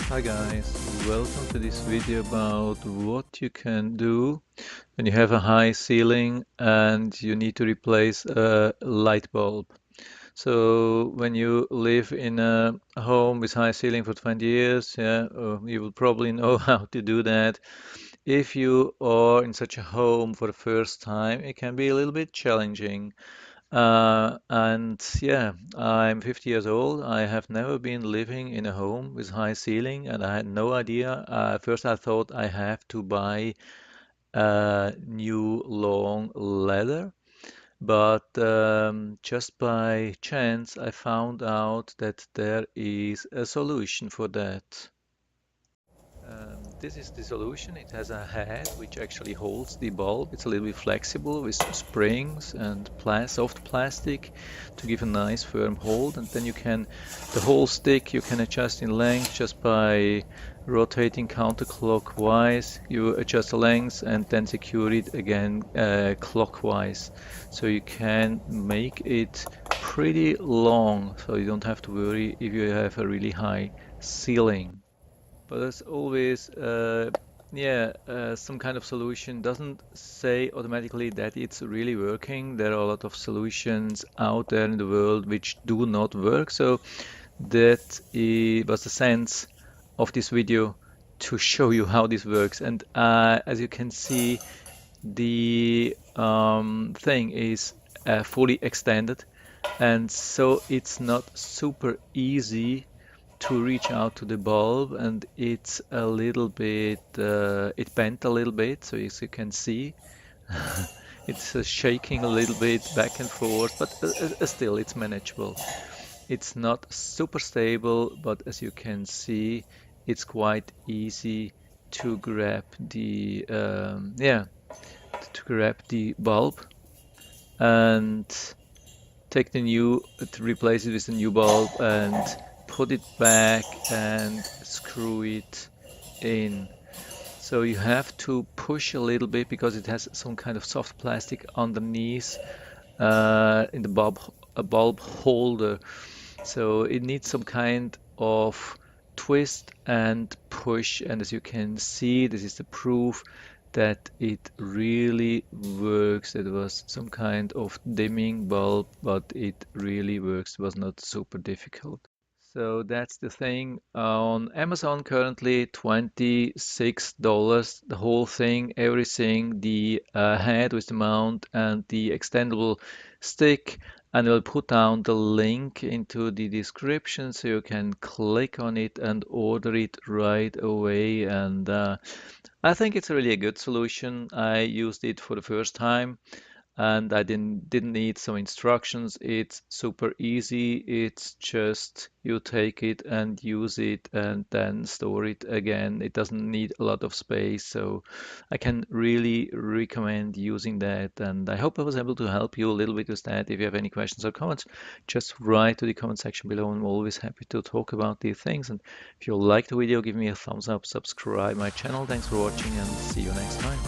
Hi guys, welcome to this video about what you can do when you have a high ceiling and you need to replace a light bulb. So when you live in a home with high ceiling for 20 years, you will probably know how to do that. If you are in such a home for the first time, it can be a little bit challenging. And yeah, I'm 50 years old. I have never been living in a home with high ceiling, and I had no idea. First, I thought I have to buy a new long ladder, but just by chance, I found out that there is a solution for that. This is the solution. It has a head which actually holds the bulb. It's a little bit flexible with some springs and soft plastic to give a nice firm hold. And then the whole stick you can adjust in length just by rotating counterclockwise. You adjust the length and then secure it again clockwise. So you can make it pretty long, so you don't have to worry if you have a really high ceiling. But there's always, some kind of solution doesn't say automatically that it's really working. There are a lot of solutions out there in the world which do not work. So was the sense of this video to show you how this works. And as you can see, the thing is fully extended, and so it's not super easy to reach out to the bulb, and it's a little bit it bent a little bit, so as you can see it's shaking a little bit back and forth, but still it's manageable. It's not super stable, but as you can see, it's quite easy to grab the bulb and take the new to replace it with a new bulb and put it back and screw it in. So you have to push a little bit because it has some kind of soft plastic underneath in the bulb holder. So it needs some kind of twist and push, and as you can see, this is the proof that it really works. It was some kind of dimming bulb, but it really works. It was not super difficult. So that's the thing. On Amazon currently $26, the whole thing, everything, the head with the mount and the extendable stick. And I'll put down the link into the description so you can click on it and order it right away. And I think it's really a good solution. I used it for the first time and I didn't need some instructions. It's super easy. It's just you take it and use it and then store it again. It doesn't need a lot of space, so I can really recommend using that. And I hope I was able to help you a little bit with that. If you have any questions or comments, just write to the comment section below. I'm always happy to talk about these things. And if you like the video, give me a thumbs up, subscribe my channel. Thanks for watching and see you next time.